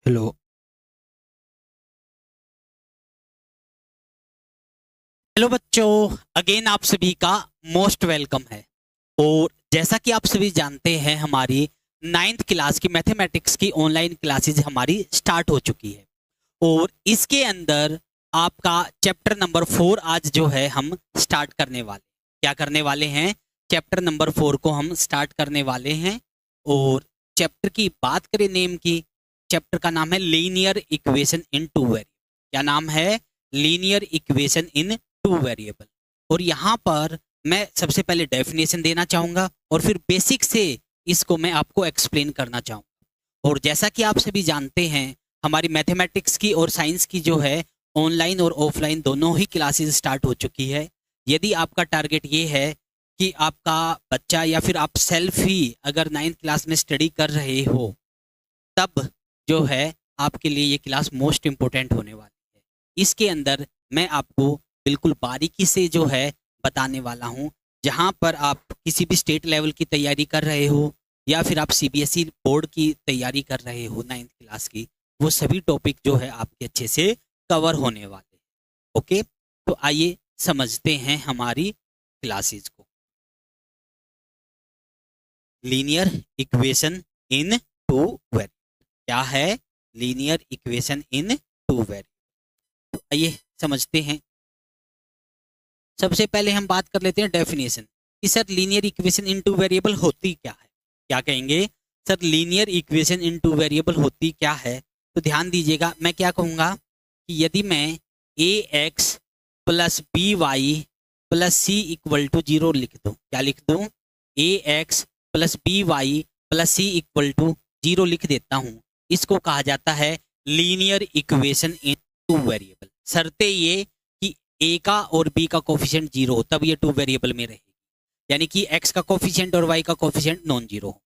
Hello. Hello बच्चों, again आप सभी का मोस्ट वेलकम है। और जैसा कि आप सभी जानते हैं, हमारी नाइन्थ क्लास की मैथमेटिक्स की ऑनलाइन क्लासेस हमारी स्टार्ट हो चुकी है। और इसके अंदर आपका चैप्टर नंबर 4 आज जो है हम स्टार्ट करने वाले, क्या करने वाले हैं, चैप्टर नंबर 4 को हम स्टार्ट करने वाले हैं। और चैप्टर की बात करें नेम की, चैप्टर का नाम है linear equation in two variable. क्या नाम है? Linear equation in two variable. और यहाँ पर मैं सबसे पहले डेफिनेशन देना चाहूंगा और फिर बेसिक से इसको मैं आपको एक्सप्लेन करना चाहूंगा। और जैसा कि आप सभी जानते हैं, हमारी मैथमेटिक्स की और साइंस की जो है ऑनलाइन और ऑफलाइन दोनों ही क्लासेस स्टार्ट हो चुकी है। यदि आपका टारगेट ये है कि आपका बच्चा या फिर आप सेल्फ ही अगर 9th क्लास में स्टडी कर रहे हो, तब जो है आपके लिए ये क्लास मोस्ट इम्पोर्टेंट होने वाली है। इसके अंदर मैं आपको बिल्कुल बारीकी से जो है बताने वाला हूँ। जहाँ पर आप किसी भी स्टेट लेवल की तैयारी कर रहे हो या फिर आप सीबीएसई बोर्ड की तैयारी कर रहे हो 9th क्लास की, वो सभी टॉपिक जो है आपके अच्छे से कवर होने वाले हैं। ओके, तो आइए समझते हैं हमारी क्लासेस को। Linear equation in two variable क्या है? Linear equation in two variable. तो आइए समझते हैं। सबसे पहले हम बात कर लेते हैं डेफिनेशन कि sir linear equation in two variable होती क्या है। क्या कहेंगे? Sir linear equation in two variable होती क्या है? तो ध्यान दीजिएगा, मैं क्या कहूँगा कि यदि मैं A X plus B Y plus C equal to zero लिख दूँ, क्या लिख दूँ? A X plus B Y plus C equal to zero लिख देता हूँ, इसको कहा जाता है linear equation in two variable. शर्ते ये कि ए का और बी का कोफिशिएंट जीरो हो, तब ये टू वेरिएबल में रहेगी। यानी कि एक्स का कोफिशिएंट और वाई का कोफिशिएंट नॉन जीरो हो।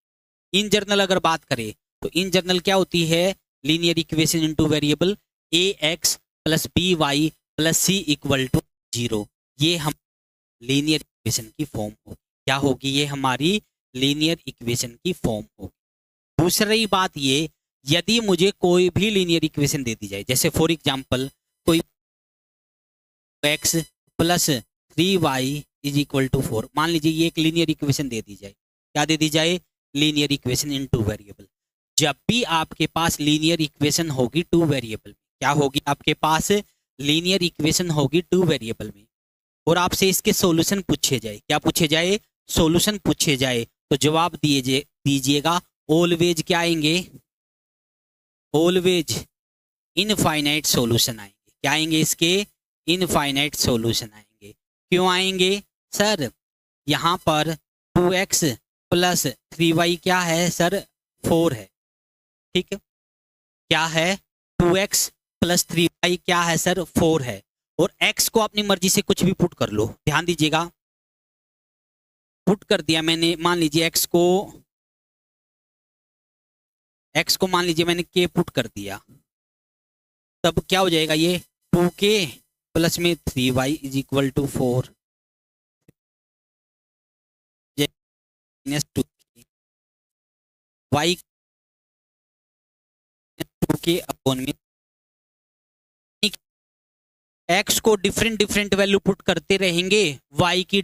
इन जनरल अगर बात करें तो इन जनरल क्या होती है linear equation in two variable? A X plus B Y plus C equal to zero. ये हम लीनियर इक्वेशन की फॉर्म होगी। क्या होगी? ये हमारी लीनियर इक्वेशन की फॉर्म होगी। दूसरी बात ये, यदि मुझे कोई भी लीनियर इक्वेशन दे दी जाए, जैसे फॉर एग्जांपल कोई X plus 3y is equal to 4, मान लीजिए ये एक लीनियर इक्वेशन दे दी जाए। क्या दे दी जाए? Linear equation in two variable. जब भी आपके पास लीनियर इक्वेशन होगी टू वेरिएबल, क्या होगी आपके पास? लीनियर इक्वेशन होगी टू वेरिएबल में, और आपसे इसके सॉल्यूशन पूछे जाए, क्या पूछे जाए? सॉल्यूशन पूछे जाए, तो जवाब दीजिएगा ऑलवेज क्या आएंगे? ऑलवेज इनफाइनाइट सॉल्यूशन आएंगे। क्या आएंगे इसके? इनफाइनाइट सॉल्यूशन आएंगे। क्यों आएंगे सर? यहाँ पर 2x प्लस 3y क्या है सर? 4 है। ठीक है, क्या है? 2x प्लस 3y क्या है सर? 4 है। और x को अपनी मर्जी से कुछ भी पुट कर लो। ध्यान दीजिएगा, पुट कर दिया मैंने, मान लीजिए x को मान लीजिए मैंने k पुट कर दिया, तब क्या हो जाएगा? ये 2k प्लस में 3y is equal to 4 minus 2k y 2k upon में। x को डिफरेंट डिफरेंट वैल्यू पुट करते रहेंगे, y की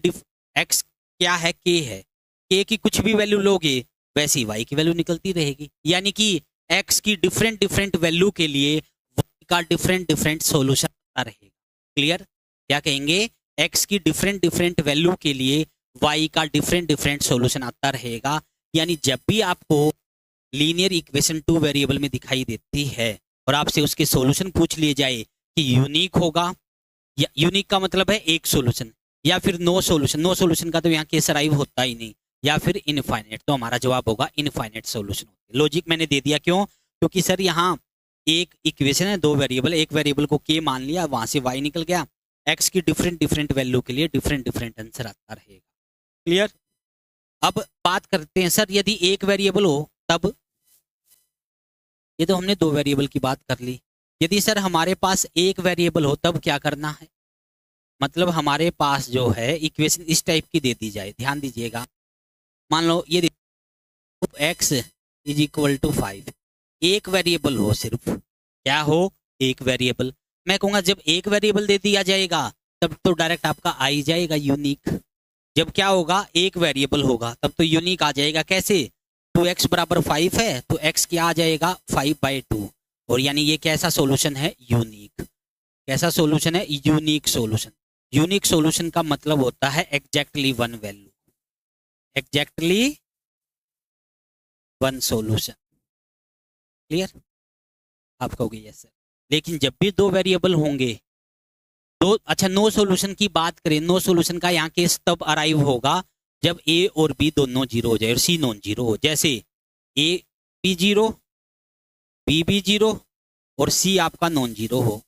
x क्या है? k है। k की कुछ भी वैल्यू लोगे वैसी y की वैल्यू निकलती रहेगी। यानी कि x की डिफरेंट डिफरेंट वैल्यू के लिए y का डिफरेंट डिफरेंट सॉल्यूशन आता रहेगा। क्लियर? क्या कहेंगे? x की डिफरेंट डिफरेंट वैल्यू के लिए y का डिफरेंट डिफरेंट सॉल्यूशन आता रहेगा। यानी जब भी आपको लीनियर इक्वेशन टू वेरिएबल में दिखाई देती है और आपसे उसके सॉल्यूशन पूछ लिए जाए कि यूनिक होगा, या यूनिक का मतलब है एक सॉल्यूशन, या फिर नो सॉल्यूशन, नो सॉल्यूशन का तो यहाँ केस अराइव होता ही नहीं, या फिर इनफाइनाइट, तो हमारा जवाब होगा इनफाइनाइट सॉल्यूशन। लॉजिक मैंने दे दिया, क्यों? क्योंकि सर यहाँ एक इक्वेशन है, दो वेरिएबल, एक वेरिएबल को के मान लिया, वहां से वाई निकल गया, एक्स की डिफरेंट डिफरेंट वैल्यू के लिए डिफरेंट डिफरेंट आंसर आता रहेगा। क्लियर? अब बात करते हैं सर यदि एक वेरिएबल हो तब, ये तो हमने दो वेरिएबल की बात कर ली। यदि सर हमारे पास एक वेरिएबल हो तब क्या करना है? मतलब हमारे पास जो है इक्वेशन इस टाइप की दे दी जाए, ध्यान दीजिएगा। मान लो ये x इज इक्वल टू 5, एक वेरिएबल हो, सिर्फ क्या हो, एक वेरिएबल। मैं कहूंगा जब एक वेरिएबल दे दिया जाएगा तब तो डायरेक्ट आपका आ ही जाएगा यूनिक। जब क्या होगा, एक वेरिएबल होगा तब तो यूनिक आ जाएगा। कैसे, 2x बराबर 5 है तो x क्या आ जाएगा, 5/2। और यानी ये कैसा सॉल्यूशन है, यूनिक। कैसा सॉल्यूशन है, यूनिक सॉल्यूशन। यूनिक सॉल्यूशन का मतलब होता है exactly one value, exactly one solution. Clear, आप कहोगे यस सर। लेकिन जब भी दो वेरिएबल होंगे, दो, अच्छा नो सॉल्यूशन की बात करें, नो सॉल्यूशन का यहाँ केस तब अराइव होगा जब ए और बी दोनों जीरो हो जाए और सी नॉन जीरो हो। जैसे A B zero, B B zero और सी आपका नॉन जीरो हो।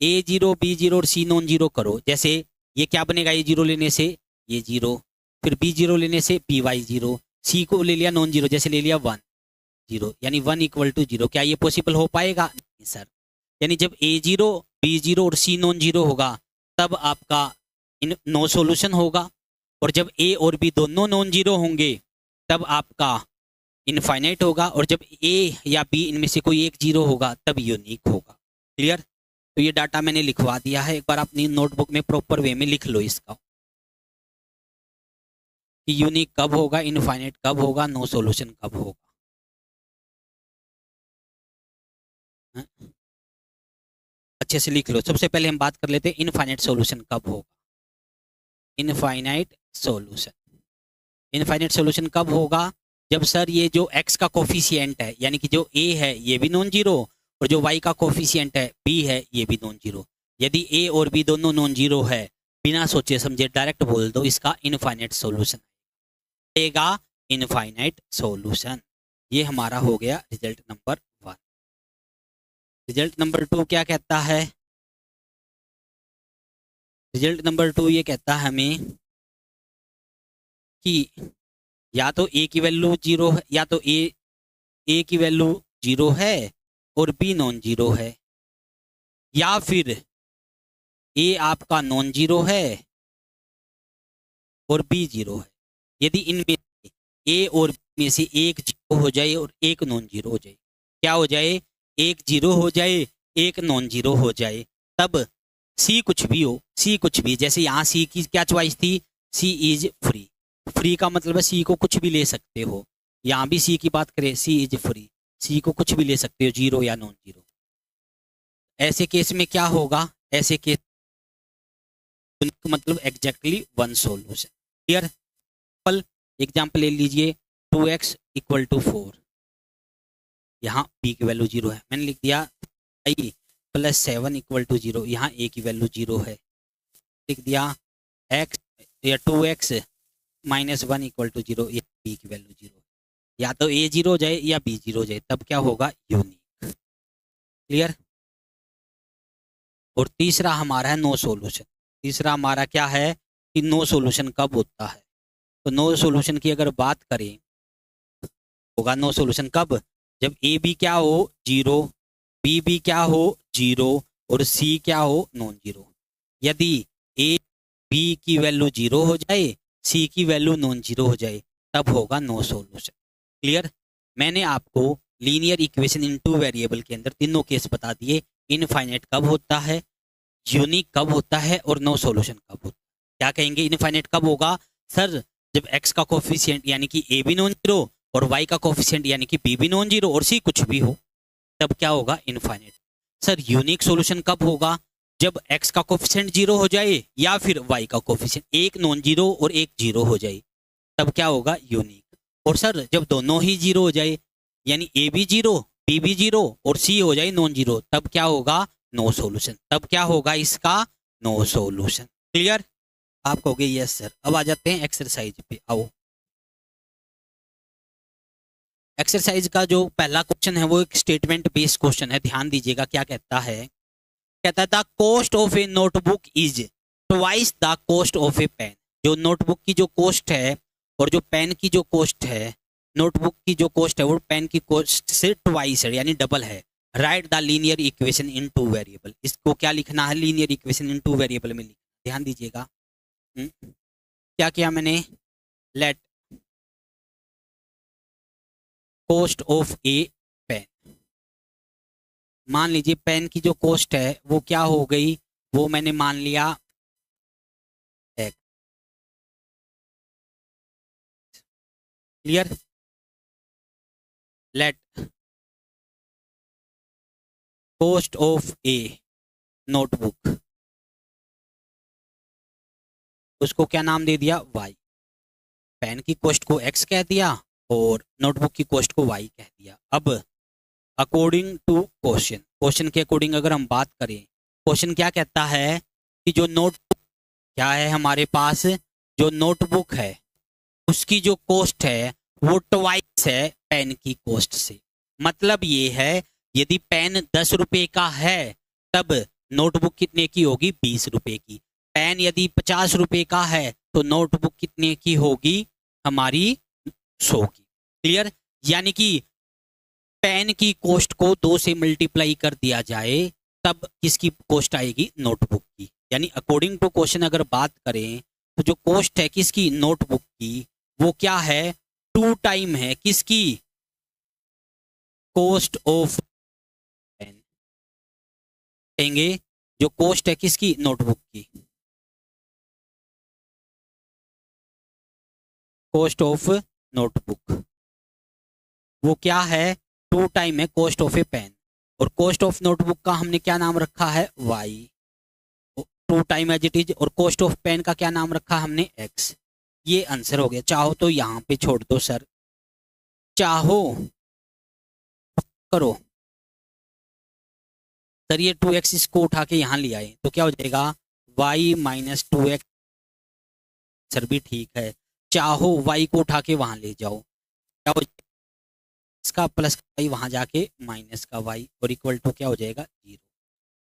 ए जीरो, बी जीरो और सी नॉन जीरो करो, जैसे ये क्या बनेगा, ए जीरो लेने से ये जीरो, फिर बी जीरो लेने से पी वाई जीरो, सी को ले लिया नॉन जीरो, जैसे ले लिया 1 जीरो, यानी 1 = 0। क्या ये पॉसिबल हो पाएगा, नहीं सर। यानी जब ए जीरो, बी जीरो और सी नॉन जीरो होगा तब आपका इन नो सॉल्यूशन होगा। और जब ए और बी दोनों नॉन जीरो होंगे तब आपका इनफाइनाइट होगा। और जब ए या बी इनमें से कोई एक जीरो होगा तब यूनिक होगा। क्लियर, तो ये डाटा मैंने लिखवा दिया है, एक बार अपनी नोटबुक में प्रॉपर वे में लिख लो इसका कि यूनिक कब होगा, इनफाइनाइट कब होगा, नो सॉल्यूशन कब होगा। हाँ? अच्छे से लिख लो। सबसे पहले हम बात कर लेते हैं इनफाइनाइट सॉल्यूशन कब होगा। इनफाइनाइट सॉल्यूशन, इनफाइनाइट सॉल्यूशन कब होगा, जब सर ये जो x का कोफिशिएंट है, यानी कि जो a है ये भी नॉन जीरो और जो y का कोफिशिएंट है b है ये भी नॉन जीरो। यदि a और b दोनों नॉन जीरो है, बिना सोचे समझे डायरेक्ट बोल दो इसका इनफाइनाइट सॉल्यूशन आएगा, इनफाइनाइट सॉल्यूशन। ये हमारा हो गया रिजल्ट नंबर 1। रिजल्ट नंबर 2 क्या कहता है, रिजल्ट नंबर 2 ये कहता है हमें कि या तो ए की वैल्यू जीरो है, या तो ए की वैल्यू जीरो है और बी नॉन जीरो है, या फिर ए आपका नॉन जीरो है और बी जीरो है। यदि इनमें ए और बी में से एक जीरो हो जाए और एक नॉन जीरो हो जाए, क्या हो जाए, एक जीरो हो जाए एक नॉन जीरो हो जाए, तब सी कुछ भी हो, सी कुछ भी, जैसे यहाँ सी की क्या चॉइस थी, सी इज फ्री। फ्री का मतलब है सी को कुछ भी ले सकते हो। यहाँ भी सी की बात करें, सी इज फ्री, सी को कुछ भी ले सकते हो, जीरो या नॉन जीरो। ऐसे केस में क्या होगा, ऐसे केस मतलब exactly one solution. Clear, example ले लीजिए, 2x = 4, यहाँ b की वैल्यू जीरो है, मैंने लिख दिया i +7 = 0, यहाँ a की वैल्यू जीरो है, लिख दिया x या 2x - 1 = 0, या b की वैल्यू जीरो, या तो a जीरो हो जाए या b जीरो हो जाए, तब क्या होगा, यूनिक। क्लियर, और तीसरा हमारा है नो सॉल्यूशन। तीसरा हमारा क्या है कि नो सॉल्यूशन कब होता है, तो नो सॉल्यूशन की अगर बात करें, होगा नो सॉल्यूशन कब, जब ए बी क्या हो, जीरो, बी बी क्या हो, जीरो, और सी क्या हो, नॉन जीरो। यदि ए बी की वैल्यू जीरो हो जाए, सी की वैल्यू नॉन जीरो हो जाए, तब होगा नो सॉल्यूशन। क्लियर, मैंने आपको linear equation in two variable के अंदर तीनों केस बता दिए, इनफाइनाइट कब होता है, यूनिक कब होता है, और नो सॉल्यूशन कब होता है। क्या कहेंगे, इनफाइनाइट कब होगा, सर जब x का कोफिशिएंट यानी कि a भी नॉन जीरो और y का कोफिशिएंट यानी कि b भी नॉन जीरो और c कुछ भी हो, तब क्या होगा, इनफाइनाइट। सर यूनिक सॉल्यूशन कब होगा, जब x का कोफिशिएंट जीरो हो जाए या फिर y का कोफिशिएंट एक नॉन जीरो और एक जीरो हो जाए, तब क्या होगा, यूनिक। और सर जब दोनों ही जीरो हो जाए, यानी a भी जीरो, b भी जीरो और c हो जाए नॉन जीरो, तब क्या होगा, नो सॉल्यूशन। तब क्या होगा इसका, नो सॉल्यूशन। क्लियर, आप कहोगे यस सर। अब आ जाते हैं एक्सरसाइज पे, आओ। एक्सरसाइज का जो पहला क्वेश्चन है वो एक स्टेटमेंट बेस्ड क्वेश्चन है, ध्यान दीजिएगा क्या कहता है। कहता है the cost of a notebook is twice the cost of a pen. जो नोटबुक की जो कॉस्ट है और जो पेन की जो कॉस्ट है, नोटबुक की जो कॉस्ट है वो पेन की कॉस्ट से ट्वाइस है, यानी डबल है। Write the linear equation in two variable. इसको क्या लिखना है, linear equation in two variable में लिखना, ध्यान दीजिएगा। क्या किया मैंने, let cost of a pen, मान लीजिए पेन की जो कॉस्ट है वो क्या हो गई, वो मैंने मान लिया x। Clear? Late cost of a notebook, उसको क्या नाम दे दिया, y। पेन की कॉस्ट को x कह दिया और नोटबुक की कॉस्ट को y कह दिया। अब अकॉर्डिंग टू क्वेश्चन, क्वेश्चन के अकॉर्डिंग अगर हम बात करें, क्वेश्चन क्या कहता है कि जो नोटबुक क्या है हमारे पास, जो नोटबुक है उसकी जो कॉस्ट है वो ट्वाइस है पेन की कॉस्ट से। मतलब ये है यदि पेन 10 रुपए का है तब नोटबुक कितने की होगी, 20 रुपए की। पेन यदि 50 रुपए का है तो नोटबुक कितने की होगी, हमारी 100 की। क्लियर? यानी कि पेन की कॉस्ट को 2 से मल्टीप्लाई कर दिया जाए तब किसकी कॉस्ट आएगी, नोटबुक की। यानी अकॉर्डिंग टू क्वेश्चन अगर बात करें तो जो कॉस्ट है किसकी, नोटबुक की, वो क्या है, 2 टाइम है किसकी, कॉस्ट ऑफ पेन। कहेंगे जो कॉस्ट है किसकी, नोटबुक की, कॉस्ट ऑफ नोटबुक वो क्या है, 2 टाइम है कॉस्ट ऑफ ए पेन। और कॉस्ट ऑफ नोटबुक का हमने क्या नाम रखा है, y, 2 time as it is. और कॉस्ट ऑफ पेन का क्या नाम रखा हमने, एक्स। ये आंसर हो गया। चाहो तो यहाँ पे छोड़ दो सर, चाहो करो सर, ये 2x इसको उठा के यहाँ ले आए तो क्या हो जाएगा, y माइनस 2x। सर भी ठीक है, चाहो y को उठा के वहां ले जाओ, क्या हो जाएगा, इसका प्लस का y वहां जाके माइनस का y और इक्वल टू क्या हो जाएगा, 0।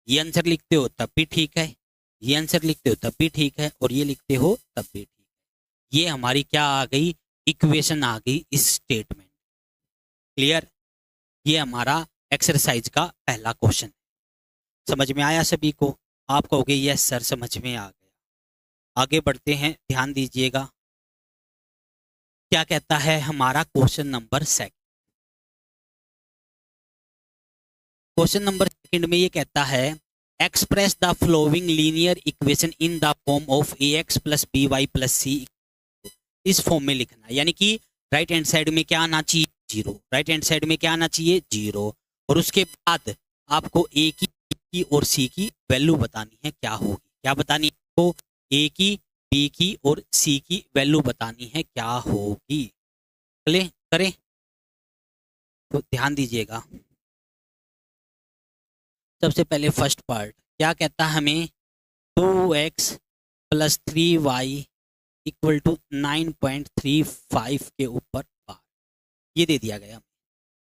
ये आंसर लिखते हो तब भी ठीक है, ये आंसर लिखते हो तब भी ठीक है, और ये लिखते हो तब भी ठीक है। ये हमारी क्या आ गई, इक्वेशन आ गई इस स्टेटमेंट। क्लियर? ये हमारा एक्सरसाइज का पहला क्वेश्चन। समझ में आया सभी को? आप कहोगे यस सर समझ में आ गया। आगे बढ़ते हैं, ध्यान दीजिएगा क्या कहता है हमारा question number second. Question number second में ये कहता है express the flowing linear equation in the form of A X plus B Y plus C. इस फॉर्म में लिखना, यानी कि राइट हैंड साइड में क्या आना चाहिए, 0। राइट हैंड साइड में क्या आना चाहिए, 0। और उसके बाद आपको ए की और सी की वैल्यू बतानी है क्या होगी। क्या बतानी है आपको, ए की, बी की और सी की वैल्यू बतानी है क्या होगी। चले करें, तो ध्यान दीजिएगा। सबसे पहले फर्स्ट पार्ट क्या कहता है हमें, 2x plus 3y equal to 9.35 के ऊपर बार, ये दे दिया गया।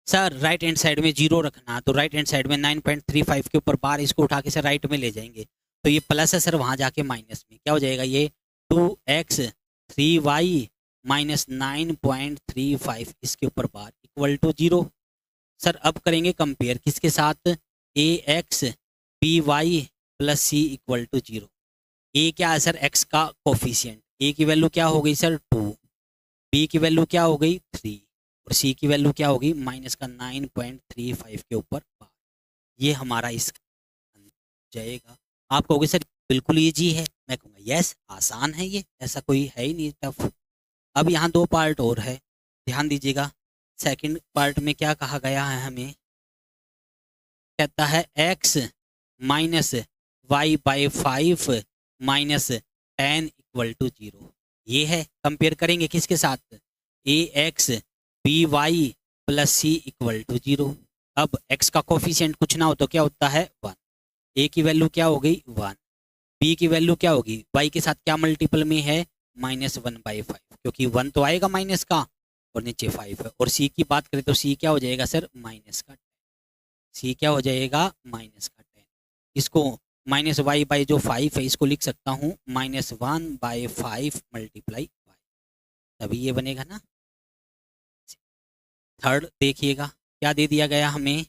सर राइट हैंड साइड में 0 रखना, तो राइट हैंड साइड में 9.35 के ऊपर बार, इसको उठा के सर राइट में ले जाएंगे तो ये प्लस है सर, वहां जाके माइनस में क्या हो जाएगा, ये 2x 3y माइनस 9.35 इसके ऊपर बार इक्वल टू 0। सर अब करेंगे कंपेयर किसके साथ, A x B Y plus C equal to 0। A क्या है सर, एक्स का कोफिशिएंट, ए की वैल्यू क्या हो गई सर 2, बी की वैल्यू क्या हो गई 3 और सी की वैल्यू क्या होगी माइनस का 9.35 के ऊपर बार। ये हमारा इसका जाएगा। आप कहोगे सर बिल्कुल ईजी है, मैं कहूँगा यस आसान है ये, ऐसा कोई है ही नहीं टफ। अब यहाँ 2 पार्ट और है, ध्यान दीजिएगा। सेकंड पार्ट में क्या कहा गया है हमें, कहता है x minus Y by 5 minus 10 equal to 0। ये है, कंपेयर करेंगे किसके साथ, A x B Y plus C equal to 0। अब x का कोफिशिएंट कुछ ना हो तो क्या होता है 1, ए की वैल्यू क्या हो गई 1, बी की वैल्यू क्या होगी, y के साथ क्या मल्टीपल में है -1/5, क्योंकि 1 तो आएगा माइनस का और नीचे 5 है। और सी की बात करें तो सी क्या हो जाएगा सर, माइनस का, सी क्या हो जाएगा -10। इसको माइनस वाई बाई जो 5 है इसको लिख सकता हूँ -1/5 मल्टीप्लाई वाई, तभी ये बनेगा ना। थर्ड देखिएगा क्या दे दिया गया हमें,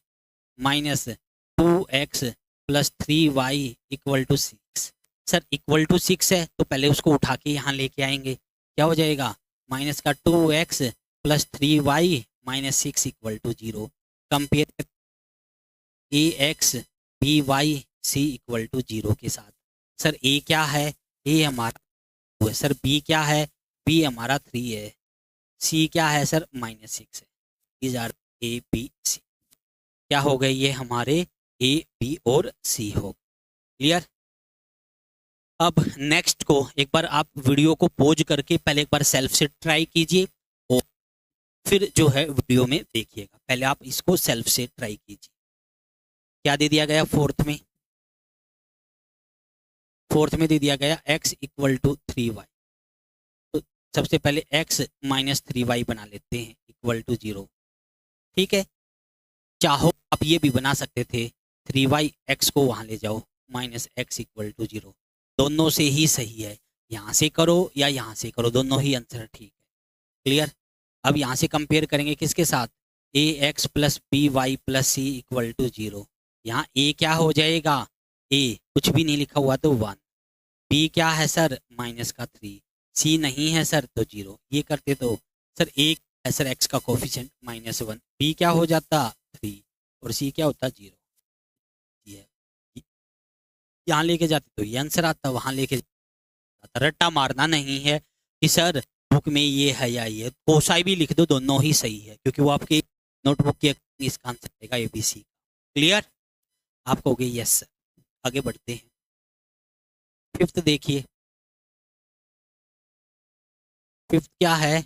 -2x plus 3y equal to 6। Sir equal to 6 है तो पहले उसको उठा के यहाँ लेके आएंगे, क्या हो जाएगा माइनस का 2x plus 3y minus 6 equal to 0। Compare a x B Y C equal to 0 के साथ। सर ए क्या है, ए हमारा 2 है। सर बी क्या है, बी हमारा 3 है। सी क्या है सर, -6 है। These are a b c. क्या हो गए ये हमारे ए बी और सी हो। क्लियर। अब नेक्स्ट को एक बार आप वीडियो को पॉज करके पहले एक बार सेल्फ से ट्राई कीजिए और फिर जो है वीडियो में देखिएगा। पहले आप इसको सेल्फ से ट्राई कीजिए। क्या दे दिया गया फोर्थ में, फोर्थ में दे दिया गया x इक्वल टू 3y। तो सबसे पहले x माइनस 3y बना लेते हैं इक्वल टू 0। ठीक है, चाहो आप ये भी बना सकते थे 3y, x को वहां ले जाओ माइनस x इक्वल टू 0। दोनों से ही सही है, यहाँ से करो या यहाँ से करो, दोनों ही आंसर ठीक है। क्लियर। अब यहाँ से कंपेयर करेंगे किसके साथ, A X plus B Y plus C equal to 0। यहाँ ए क्या हो जाएगा, ए कुछ भी नहीं लिखा हुआ तो 1, बी क्या है सर माइनस का 3, सी नहीं है सर तो 0। ये करते तो सर ए है सर एक्स का कोफिशिएंट -1, बी क्या हो जाता 3 और सी क्या होता 0। यहाँ लेके जाते तो ये आंसर आता, वहां लेके जाता। रट्टा मारना नहीं है कि सर बुक में ये है या ये, कोसाई भी लिख दो, दोनों ही सही है क्योंकि वो आपके नोटबुक के इसका आंसर आएगा ABC। क्लियर। आप कहोगे यस सर। आगे बढ़ते हैं। फिफ्थ देखिए, फिफ्थ क्या है,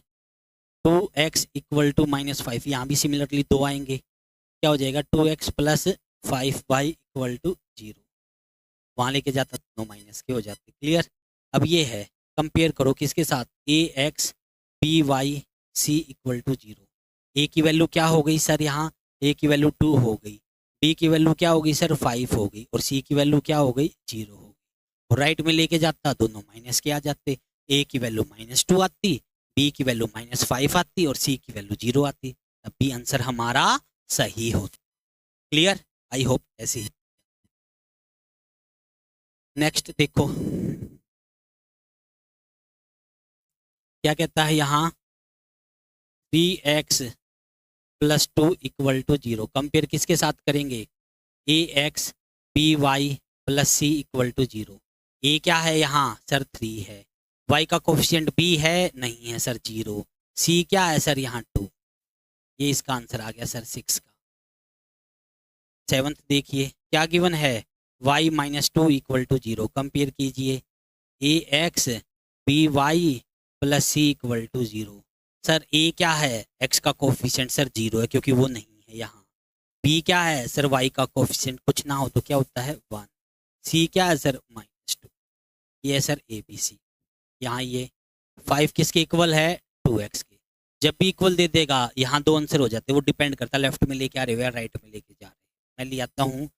2x इक्वल टू -5। यहाँ भी सिमिलरली 2 आएंगे, क्या हो जाएगा 2x plus 5y equal to 0। वहां लेके जाता दोनों माइनस के हो जाते। क्लियर। अब ये है, कंपेयर करो किसके साथ, A x B Y C equal to 0। A की वैल्यू क्या हो गई सर, यहाँ ए की वैल्यू 2 हो गई, बी की वैल्यू क्या हो गई सर 5 हो गई और सी की वैल्यू क्या हो गई 0 हो गई। और राइट में लेके जाता दोनों माइनस के आ जाते, ए की वैल्यू -2 आती, बी की वैल्यू -5 आती और सी की वैल्यू 0 आती। तब भी आंसर हमारा सही होता। क्लियर। आई होप ऐसे ही। नेक्स्ट देखो क्या कहता है यहाँ, 3x plus 2 equal to 0। Compare किसके साथ करेंगे, A x B Y plus C equal to 0। A क्या है यहाँ सर 3 है, y का कोफिशिएंट b है नहीं है सर 0, c क्या है सर यहाँ 2। ये इसका आंसर आ गया सर 6 का। सेवंथ देखिए क्या गिवन है, y -2 इक्वल टू 0। कंपेयर कीजिए A x B Y plus C equal to 0। Sir A क्या है, x का कोफिशिएंट सर 0 है क्योंकि वो नहीं है यहाँ। b क्या है सर, y का कोफिशिएंट कुछ ना हो तो क्या होता है 1। c क्या है सर -2। ये है सर ABC। यहाँ ये 5 किसके इक्वल है 2x के। जब भी इक्वल दे देगा यहाँ 2 आंसर हो जाते हैं, वो डिपेंड करता है लेफ्ट में लेके आ रहे हो या राइट में लेके जा रहे हो। मैं ले आता हूँ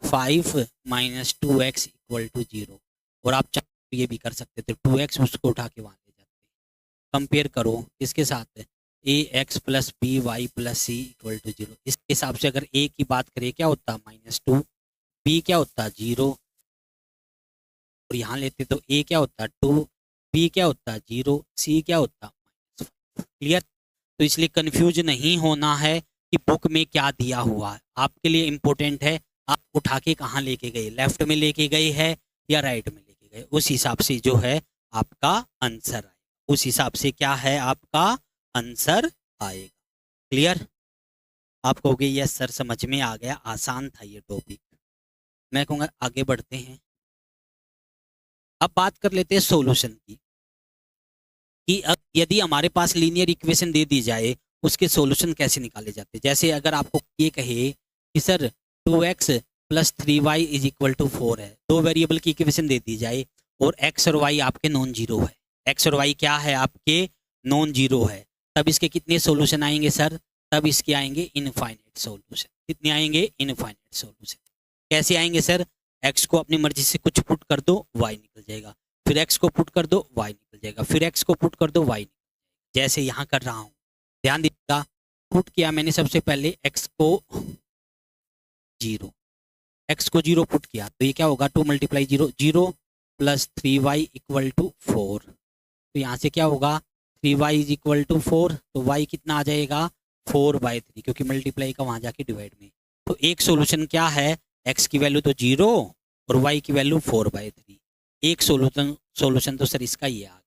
5 - 2x इक्वल टू 0 और आप चाहे ये भी कर सकते थे 2x उसको उठा के वहाँ ले जाते। कंपेयर करो इसके साथ, A X plus B Y plus C equal to 0। इसके हिसाब से अगर ए की बात करें क्या होता -2, बी क्या होता 0 और यहाँ लेते तो ए क्या होता 2, बी क्या होता 0, सी क्या होता -5। क्लियर। तो इसलिए कंफ्यूज नहीं होना है कि बुक में क्या दिया हुआ है। आपके लिए इंपॉर्टेंट है आप उठा के कहाँ लेके गए, लेफ्ट में लेके गए है या राइट में लेके गए, उस हिसाब से जो है आपका आंसर आएगा। उस हिसाब से क्या है आपका आंसर आएगा। क्लियर। आप कहोगे यस सर समझ में आ गया, आसान था ये टॉपिक। मैं कहूँगा आगे बढ़ते हैं। अब बात कर लेते हैं सॉल्यूशन की, कि अब यदि हमारे पास लीनियर इक्वेशन दे दी जाए उसके सॉल्यूशन कैसे निकाले जाते हैं। जैसे अगर आपको ये कहे कि sir 2x plus 3y is equal to 4 है, दो वेरिएबल की इक्वेशन दे दी जाए और x और y आपके नॉन जीरो है, x और y क्या है आपके नॉन जीरो है, तब इसके कितने सॉल्यूशन आएंगे सर, तब इसके आएंगे इनफाइनाइट सॉल्यूशन। कितने आएंगे इनफाइनाइट सॉल्यूशन। कैसे आएंगे सर, x को अपनी मर्जी से कुछ पुट कर दो y निकल जाएगा, फिर x को पुट कर दो y निकल जाएगा, फिर x को पुट कर दो y निकल जाएगा। जैसे यहाँ कर रहा हूँ ध्यान दीजिएगा, पुट किया मैंने सबसे पहले x को 0, x को 0 पुट किया तो ये क्या होगा 2 × 0 0 प्लस 3y इक्वल टू 4। तो यहाँ से क्या होगा 3y इज इक्वल टू 4, तो y कितना आ जाएगा 4/3 क्योंकि मल्टीप्लाई का वहाँ जाके डिवाइड में तो एक सोल्यूशन क्या है, x की वैल्यू तो 0 और y की वैल्यू 4/3। एक सोल्यूशन तो सर इसका ये आ गया।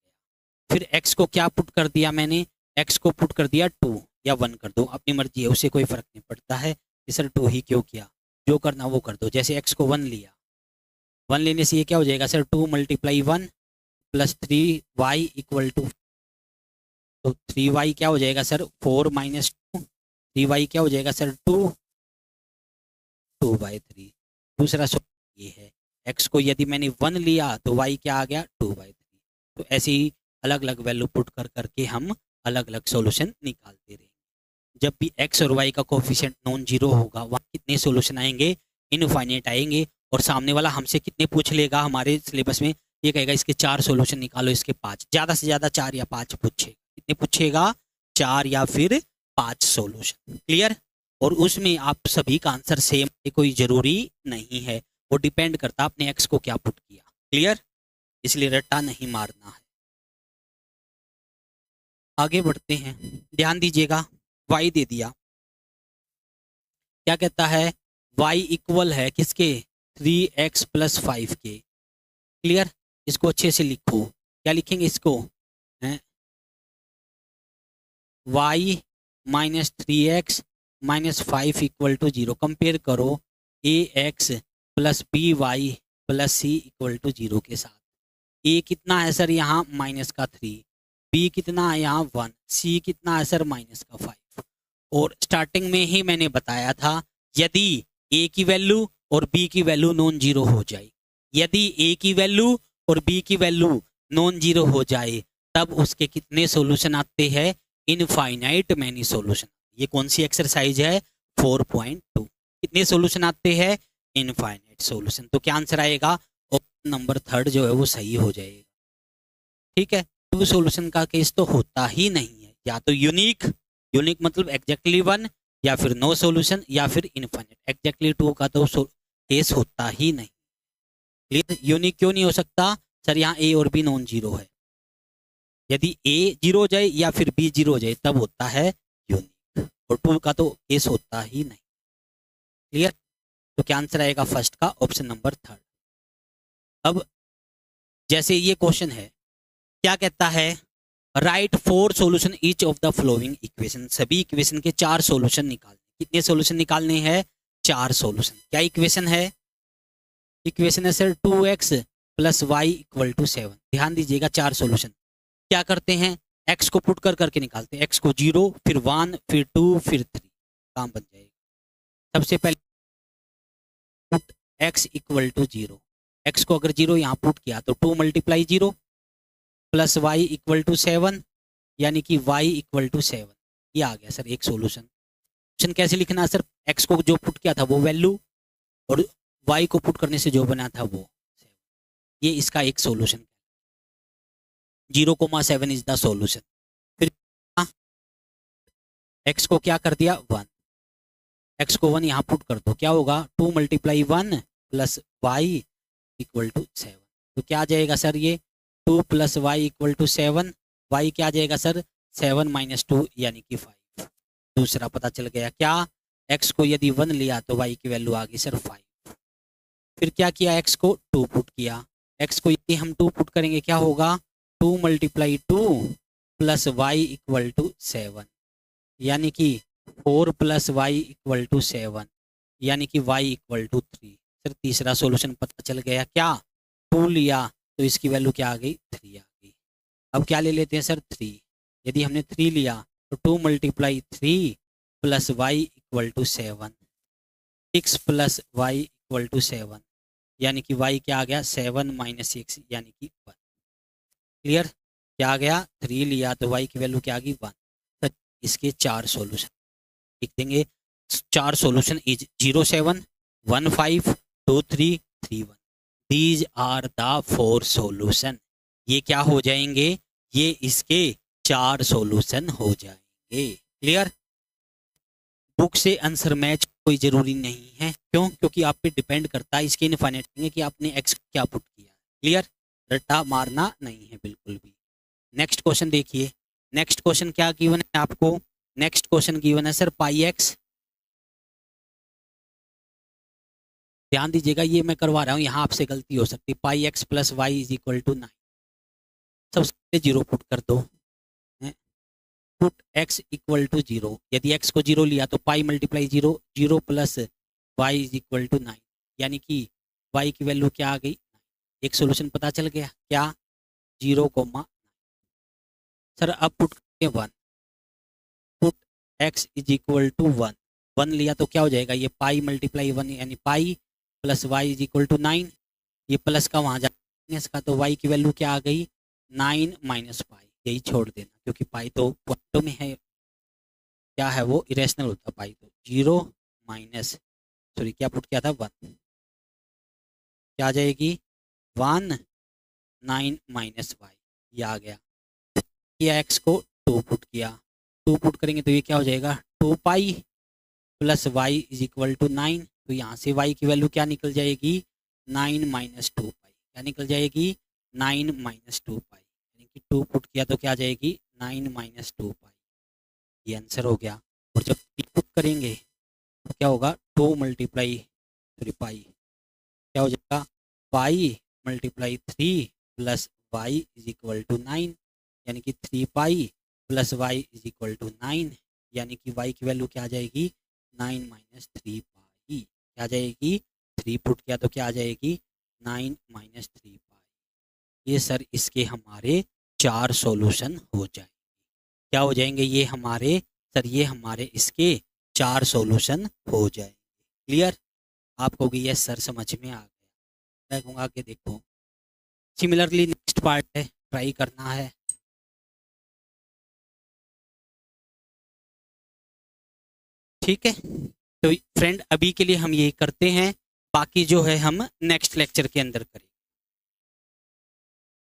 फिर x को क्या पुट कर दिया मैंने, x को पुट कर दिया 2 या 1 कर दो, अपनी मर्जी है, उसे कोई फर्क नहीं पड़ता है कि सर 2 ही क्यों किया, जो करना वो कर दो। जैसे x को 1 लिया, 1 लेने से ये क्या हो जाएगा सर, 2 × 1 + 3y = 2। तो 3y क्या हो जाएगा सर, 4 - 2, 3y क्या हो जाएगा सर, 2/3। दूसरा ये है, x को यदि मैंने 1 लिया तो y क्या आ गया, 2/3। तो ऐसे ही अलग अलग वैल्यू पुट कर करके हम अलग अलग सॉल्यूशन निकालते रहेंगे। जब भी x और y का कोफिशिएंट नॉन जीरो होगा, वहाँ कितने सॉल्यूशन आएंगे, इनफाइनाइट आएंगे। और सामने वाला हमसे कितने पूछ लेगा, हमारे सिलेबस में ये कहेगा इसके 4 सॉल्यूशन निकालो, इसके 5, ज़्यादा से ज़्यादा 4 या 5 पूछेगा। कितने पूछेगा, 4 या फिर 5 सॉल्यूशन। क्लियर। और उसमें आप सभी का आंसर सेम, कोई जरूरी नहीं है, वो डिपेंड करता आपने एक्स को क्या पुट किया। क्लियर, इसलिए रट्टा नहीं मारना है। आगे बढ़ते हैं, ध्यान दीजिएगा, y दे दिया, क्या कहता है, y इक्वल है किसके, 3x + 5 के। क्लियर, इसको अच्छे से लिखो, क्या लिखेंगे इसको, y - 3x - 5 = 0। कंपेयर करो ax + by + c = 0 के साथ। a कितना है सर यहाँ, -3, b कितना है यहाँ 1, c कितना है सर -5। और स्टार्टिंग में ही मैंने बताया था, यदि a की वैल्यू और b की वैल्यू नॉन जीरो हो जाए, यदि a की वैल्यू और b की वैल्यू नॉन जीरो हो जाए, तब उसके कितने सॉल्यूशन आते हैं, इनफाइनाइट मैनी सॉल्यूशन। ये कौन सी एक्सरसाइज है, 4.2। कितने सॉल्यूशन आते हैं, इनफाइनाइट सॉल्यूशन। तो क्या आंसर आएगा, ऑप्शन नंबर 3 जो है वो सही हो जाएगा। ठीक है, 2 सॉल्यूशन का केस तो होता ही नहीं है, या तो यूनिक, यूनिक मतलब एग्जैक्टली 1, या फिर नो सॉल्यूशन, या फिर इनफाइनाइट। एग्जैक्टली 2 का तो केस होता ही नहीं। क्लियर, यूनिक क्यों नहीं हो सकता सर, यहाँ ए और बी नॉन जीरो है। यदि ए जीरो हो जाए या फिर बी जीरो हो जाए, तब होता है यूनिक, और 2 का तो केस होता ही नहीं। क्लियर, तो क्या आंसर आएगा फर्स्ट का, ऑप्शन नंबर 3। अब जैसे ये क्वेश्चन है, क्या कहता है, right 4 solution each of the flowing equation. सभी इक्वेशन के 4 सॉल्यूशन निकालने। कितने सॉल्यूशन निकालने हैं, 4 सॉल्यूशन। क्या इक्वेशन है, इक्वेशन है सर 2x + y = 7। ध्यान दीजिएगा, 4 सॉल्यूशन। क्या करते हैं, x को पुट कर करके निकालते हैं, x को 0, फिर 1, फिर 2, फिर 3, काम बन जाएगा। सबसे पहले पुट x = 0, x को अगर 0 यहाँ पुट किया तो 2 × 0 + y = 7, यानी कि y = 7। ये आ गया सर एक सॉल्यूशन। ऑप्शन कैसे लिखना है सर, x को जो पुट किया था वो वैल्यू, और y को पुट करने से जो बना था वो 7। ये इसका एक सॉल्यूशन, 0,7 इज द सॉल्यूशन। फिर x को क्या कर दिया, 1, x को 1 यहाँ पुट कर दो, क्या होगा, 2 × 1 + y = 7। तो क्या आ जाएगा सर, ये 2 + y = 7, y क्या आ जाएगा सर, 7 - 2 यानी कि 5। दूसरा पता चल गया, क्या, x को यदि 1 लिया तो y की वैल्यू आ गई सर 5। फिर क्या किया, x को 2 पुट किया, x को यदि हम 2 पुट करेंगे क्या होगा, 2 × 2 + y = 7, यानी कि 4 + y = 7, यानी कि y = 3। सर तीसरा सॉल्यूशन पता चल गया, क्या, 2 लिया तो इसकी वैल्यू क्या आ गई, 3 आ गई। अब क्या ले लेते हैं सर, 3। यदि हमने 3 लिया तो 2 × 3 + y = 7, 6 + y = 7, यानी कि y क्या आ गया, 7 - 6 यानी कि 1। क्लियर, क्या आ गया, 3 लिया तो y की वैल्यू क्या आ गई, 1। तो इसके 4 सॉल्यूशन लिख देंगे, 4 solution is 0, 7, 1, 5, 2, 3, 3, 1। These are the 4 solution. ये क्या हो जाएंगे, ये इसके 4 सॉल्यूशन हो जाएंगे। क्लियर, बुक से आंसर मैच कोई जरूरी नहीं है, क्यों, क्योंकि आप पे डिपेंड करता है, इसके इनफाइनाइट है कि आपने x क्या पुट किया। क्लियर, रट्टा मारना नहीं है बिल्कुल भी। नेक्स्ट क्वेश्चन देखिए, नेक्स्ट क्वेश्चन क्या गिवन है आपको, नेक्स्ट क्वेश्चन गिवन है सर πx ध्यान दीजिएगा, ये मैं करवा रहा हूँ, यहाँ आपसे गलती हो सकती है। Pi X plus Y is equal to 9, सबसे पहले जीरो पुट कर दो, put X equal to zero. यदि एक्स को जीरो लिया तो pi multiply zero, zero plus Y is equal to 9, यानी कि वाई की वैल्यू क्या आ गई। एक सोल्यूशन पता चल गया, क्या 0, सर अब पुट करेंगे 1, put x is equal to 1, 1 लिया तो क्या हो जाएगा, ये पाई मल्टीप्लाई 1 यानी pi plus Y is equal to 9, ये प्लस का वहाँ जाएगा माइनस का, तो वाई की वैल्यू क्या आ गई 9 माइनस पाई, यही छोड़ देना क्योंकि पाई तो क्वांटम में है, क्या है वो इरेशनल होता पाई, तो 0 माइनस सॉरी क्या पुट किया था 1, क्या आ जाएगी 1 9 माइनस वाई, ये आ गया। किया एक्स को 2 पुट किया, 2 पुट करेंगे तो ये क्या हो जाएगा 2 pi plus Y is equal to 9, तो यहाँ से वाई की वैल्यू क्या निकल जाएगी 9 माइनस 2 पाई, क्या निकल जाएगी 9 माइनस 2 पाई, यानी कि 2 पुट किया तो क्या आ जाएगी 9 माइनस 2 पाई, ये आंसर हो गया। और जब 3 पुट करेंगे तो क्या होगा 2 मल्टीप्लाई सॉरी पाई, क्या हो जाएगा pi multiply 3 plus Y is equal to 9, यानी कि 3 pi plus Y is equal to 9, यानी कि वाई की वैल्यू क्या आ जाएगी 9 माइनस 3 पाई, क्या आ जाएगी 3 पुट किया तो क्या आ जाएगी 9 माइनस 3 पाई। ये सर इसके हमारे 4 सॉल्यूशन हो जाएंगे, क्या हो जाएंगे ये हमारे, सर ये हमारे इसके 4 सॉल्यूशन हो जाएंगे। क्लियर, आप कहोगे ये सर समझ में आ गया, मैं कहूँगा कि देखो सिमिलरली नेक्स्ट पार्ट है, ट्राई करना है। ठीक है, तो फ्रेंड अभी के लिए हम ये करते हैं, बाकी जो है हम नेक्स्ट लेक्चर के अंदर करेंगे।